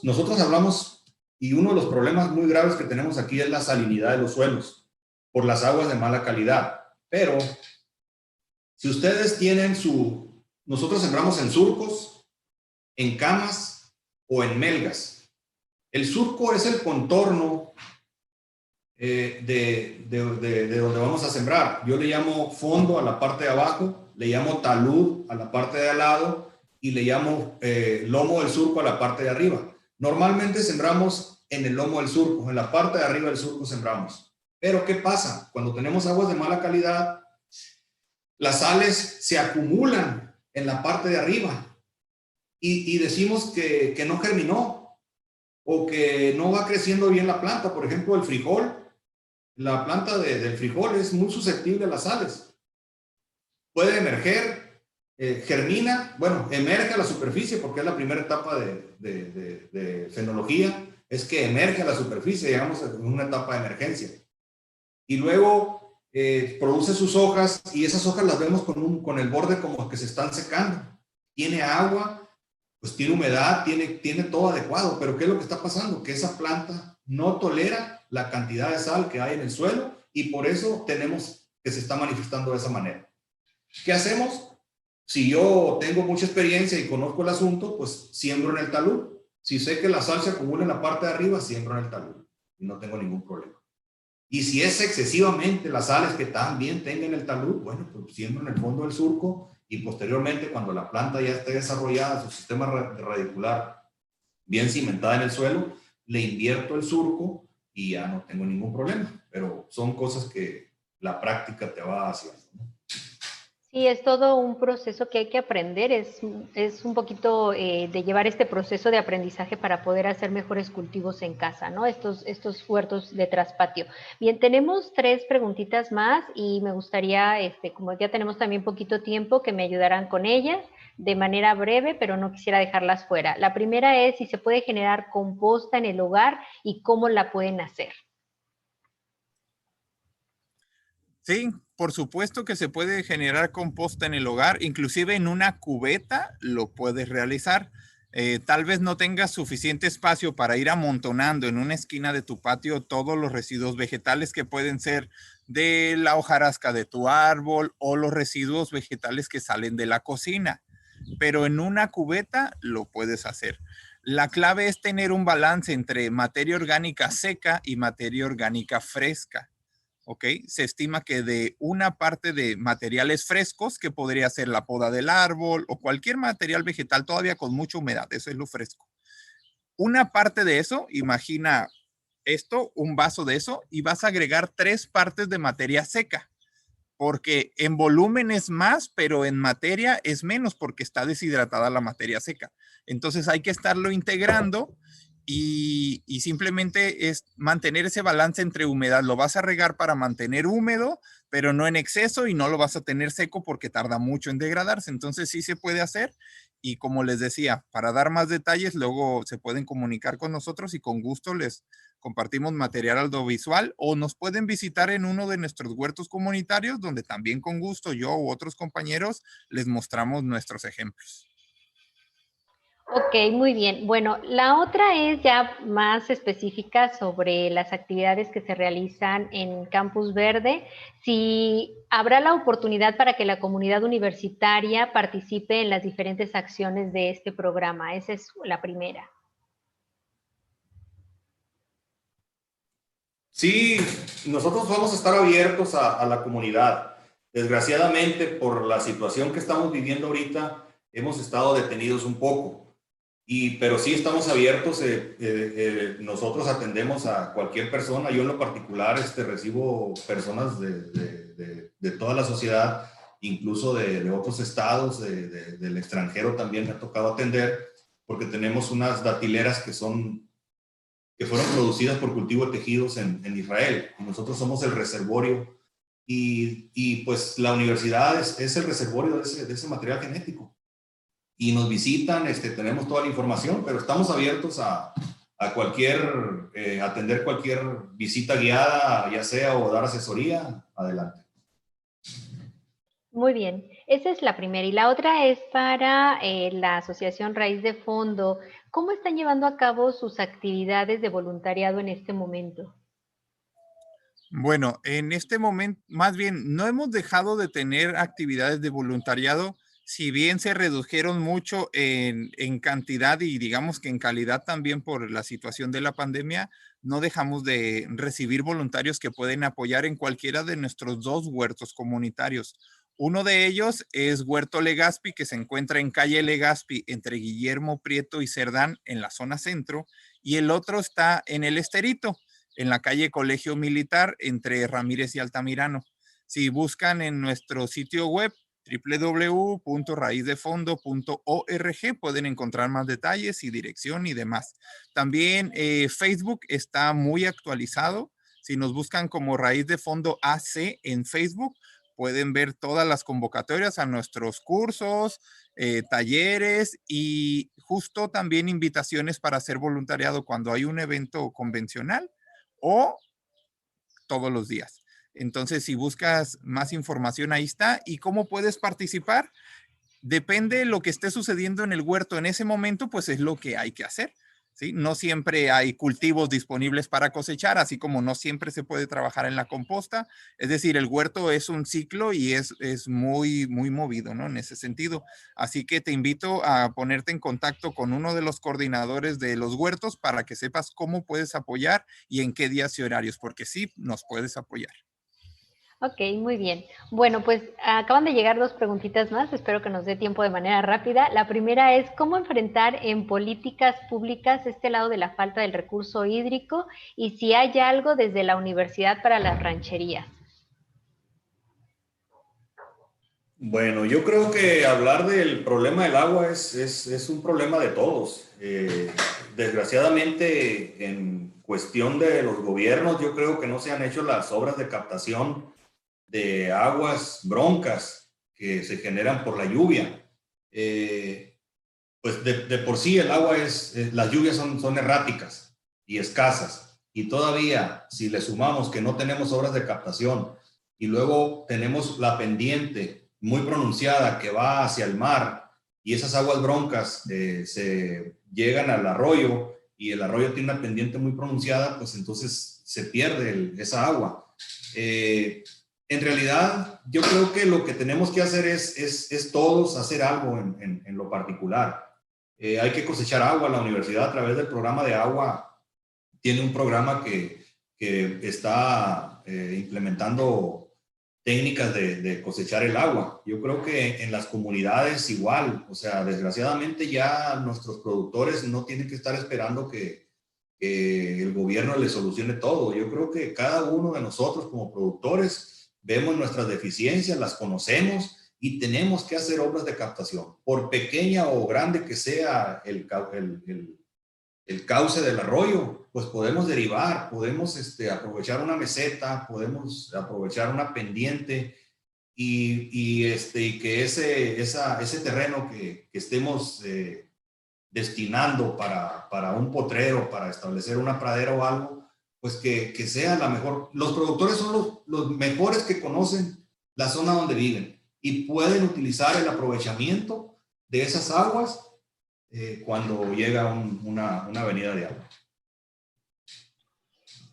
Nosotros hablamos, y uno de los problemas muy graves que tenemos aquí es la salinidad de los suelos por las aguas de mala calidad. Pero si ustedes tienen nosotros sembramos en surcos, en camas o en melgas. El surco es el contorno de donde vamos a sembrar. Yo le llamo fondo a la parte de abajo, le llamo talud a la parte de al lado y le llamo lomo del surco a la parte de arriba. Normalmente sembramos en el lomo del surco, en la parte de arriba del surco sembramos. Pero ¿qué pasa? Cuando tenemos aguas de mala calidad, las sales se acumulan en la parte de arriba y decimos que no germinó o que no va creciendo bien la planta. Por ejemplo, el frijol. La planta del frijol es muy susceptible a las sales. Puede emerger, germina, bueno, emerge a la superficie porque es la primera etapa de fenología, es que emerge a la superficie, digamos, en una etapa de emergencia. Y luego produce sus hojas y esas hojas las vemos con el borde como que se están secando. Tiene agua, pues tiene humedad, tiene todo adecuado, pero ¿qué es lo que está pasando? Que esa planta no tolera la cantidad de sal que hay en el suelo y por eso tenemos que se está manifestando de esa manera. ¿Qué hacemos? Si yo tengo mucha experiencia y conozco el asunto, pues siembro en el talud. Si sé que la sal se acumula en la parte de arriba, siembro en el talud y no tengo ningún problema. Y si es excesivamente las sales que también tengan el talud, bueno, pues siembro en el fondo del surco y posteriormente cuando la planta ya esté desarrollada, su sistema radicular bien cimentada en el suelo, le invierto el surco y ya no tengo ningún problema. Pero son cosas que la práctica te va haciendo, ¿no? Sí, es todo un proceso que hay que aprender, es un poquito de llevar este proceso de aprendizaje para poder hacer mejores cultivos en casa, ¿no? Estos huertos de traspatio. Bien, tenemos 3 preguntitas más y me gustaría, como ya tenemos también poquito tiempo, que me ayudaran con ellas de manera breve, pero no quisiera dejarlas fuera. La primera es si se puede generar composta en el hogar y cómo la pueden hacer. Sí, por supuesto que se puede generar composta en el hogar, inclusive en una cubeta lo puedes realizar. Tal vez no tengas suficiente espacio para ir amontonando en una esquina de tu patio todos los residuos vegetales que pueden ser de la hojarasca de tu árbol o los residuos vegetales que salen de la cocina, pero en una cubeta lo puedes hacer. La clave es tener un balance entre materia orgánica seca y materia orgánica fresca. ¿Ok? Se estima que de una parte de materiales frescos, que podría ser la poda del árbol o cualquier material vegetal todavía con mucha humedad, eso es lo fresco. Una parte de eso, imagina esto, un vaso de eso, y vas a agregar 3 partes de materia seca, porque en volumen es más, pero en materia es menos porque está deshidratada la materia seca. Entonces hay que estarlo integrando y simplemente es mantener ese balance entre humedad. Lo vas a regar para mantener húmedo, pero no en exceso, y no lo vas a tener seco porque tarda mucho en degradarse. Entonces sí se puede hacer, y como les decía, para dar más detalles luego se pueden comunicar con nosotros y con gusto les compartimos material audiovisual, o nos pueden visitar en uno de nuestros huertos comunitarios donde también con gusto yo u otros compañeros les mostramos nuestros ejemplos. Ok, muy bien. Bueno, la otra es ya más específica sobre las actividades que se realizan en Campus Verde. Si habrá la oportunidad para que la comunidad universitaria participe en las diferentes acciones de este programa. Esa es la primera. Sí, nosotros vamos a estar abiertos a la comunidad. Desgraciadamente, por la situación que estamos viviendo ahorita, hemos estado detenidos un poco. Pero sí estamos abiertos, nosotros atendemos a cualquier persona. Yo en lo particular recibo personas de toda la sociedad, incluso de otros estados, del extranjero también me ha tocado atender, porque tenemos unas datileras que fueron producidas por cultivo de tejidos en Israel, y nosotros somos el reservorio, y pues la universidad es el reservorio de ese material genético. Y nos visitan, tenemos toda la información, pero estamos abiertos a atender cualquier visita guiada, ya sea, o dar asesoría, adelante. Muy bien, esa es la primera. Y la otra es para la Asociación Raíz de Fondo. ¿Cómo están llevando a cabo sus actividades de voluntariado en este momento? Bueno, en este momento, más bien, no hemos dejado de tener actividades de voluntariado, si bien se redujeron mucho en cantidad y digamos que en calidad también por la situación de la pandemia. No dejamos de recibir voluntarios que pueden apoyar en cualquiera de nuestros 2 huertos comunitarios. Uno de ellos es Huerto Legazpi, que se encuentra en calle Legazpi, entre Guillermo Prieto y Cerdán, en la zona centro, y el otro está en el Esterito, en la calle Colegio Militar, entre Ramírez y Altamirano. Si buscan en nuestro sitio web www.raizdefondo.org pueden encontrar más detalles y dirección y demás. También Facebook está muy actualizado. Si nos buscan como Raíz de Fondo AC en Facebook, pueden ver todas las convocatorias a nuestros cursos, talleres, y justo también invitaciones para hacer voluntariado cuando hay un evento convencional o todos los días. Entonces, si buscas más información, ahí está. ¿Y cómo puedes participar? Depende de lo que esté sucediendo en el huerto en ese momento, pues es lo que hay que hacer, ¿sí? No siempre hay cultivos disponibles para cosechar, así como no siempre se puede trabajar en la composta. Es decir, el huerto es un ciclo y es muy, muy movido, ¿no? En ese sentido. Así que te invito a ponerte en contacto con uno de los coordinadores de los huertos para que sepas cómo puedes apoyar y en qué días y horarios, porque sí nos puedes apoyar. Ok, muy bien. Bueno, pues acaban de llegar 2 preguntitas más, espero que nos dé tiempo de manera rápida. La primera es, ¿cómo enfrentar en políticas públicas este lado de la falta del recurso hídrico? Y si hay algo desde la universidad para las rancherías. Bueno, yo creo que hablar del problema del agua es un problema de todos. Desgraciadamente, en cuestión de los gobiernos, yo creo que no se han hecho las obras de captación de aguas broncas que se generan por la lluvia. Pues de por sí el agua las lluvias son erráticas y escasas. Y todavía, si le sumamos que no tenemos obras de captación y luego tenemos la pendiente muy pronunciada que va hacia el mar, y esas aguas broncas se llegan al arroyo y el arroyo tiene una pendiente muy pronunciada, pues entonces se pierde esa agua. En realidad, yo creo que lo que tenemos que hacer es todos hacer algo en lo particular. Hay que cosechar agua. La universidad, a través del programa de agua, tiene un programa que está implementando técnicas de cosechar el agua. Yo creo que en las comunidades igual. O sea, desgraciadamente ya nuestros productores no tienen que estar esperando que el gobierno le solucione todo. Yo creo que cada uno de nosotros como productores vemos nuestras deficiencias, las conocemos y tenemos que hacer obras de captación. Por pequeña o grande que sea el cauce del arroyo, pues podemos derivar, podemos aprovechar una meseta, podemos aprovechar una pendiente y que ese terreno que estemos destinando para un potrero, para establecer una pradera o algo, pues que sea la mejor. Los productores son los mejores que conocen la zona donde viven y pueden utilizar el aprovechamiento de esas aguas cuando llega una avenida de agua.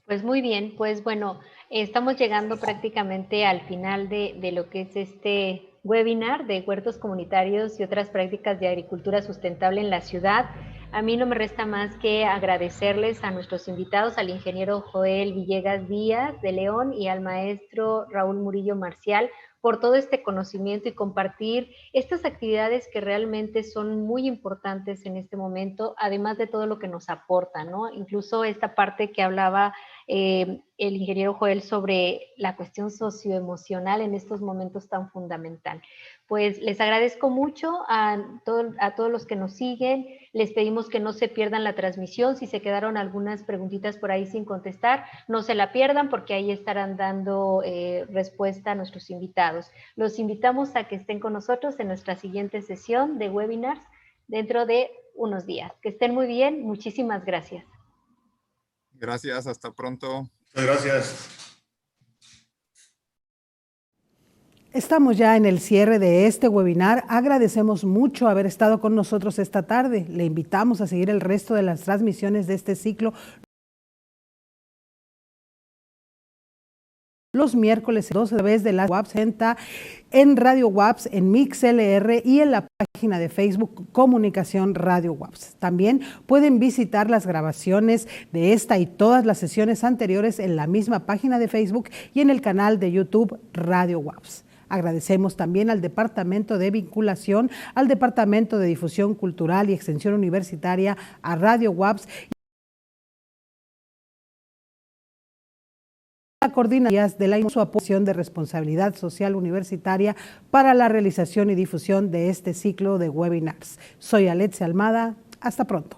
Pues muy bien, pues bueno, estamos llegando prácticamente al final de lo que es este webinar de huertos comunitarios y otras prácticas de agricultura sustentable en la ciudad. A mí no me resta más que agradecerles a nuestros invitados, al ingeniero Joel Villegas Díaz de León y al maestro Raúl Murillo Marcial, por todo este conocimiento y compartir estas actividades que realmente son muy importantes en este momento, además de todo lo que nos aportan, ¿no? Incluso esta parte que hablaba el ingeniero Joel sobre la cuestión socioemocional en estos momentos tan fundamental. Pues les agradezco mucho a todos los que nos siguen, les pedimos que no se pierdan la transmisión, si se quedaron algunas preguntitas por ahí sin contestar, no se la pierdan porque ahí estarán dando respuesta a nuestros invitados. Los invitamos a que estén con nosotros en nuestra siguiente sesión de webinars dentro de unos días. Que estén muy bien, muchísimas gracias. Gracias, hasta pronto. Muchas gracias. Estamos ya en el cierre de este webinar. Agradecemos mucho haber estado con nosotros esta tarde. Le invitamos a seguir el resto de las transmisiones de este ciclo los miércoles 12 a través de la WAPS en Radio WAPS, en MixLR y en la página de Facebook Comunicación Radio WAPS. También pueden visitar las grabaciones de esta y todas las sesiones anteriores en la misma página de Facebook y en el canal de YouTube Radio WAPS. Agradecemos también al Departamento de Vinculación, al Departamento de Difusión Cultural y Extensión Universitaria, a Radio WAPS, la coordinación de la su aportación de responsabilidad social universitaria para la realización y difusión de este ciclo de webinars. Soy Alexia Almada. Hasta pronto.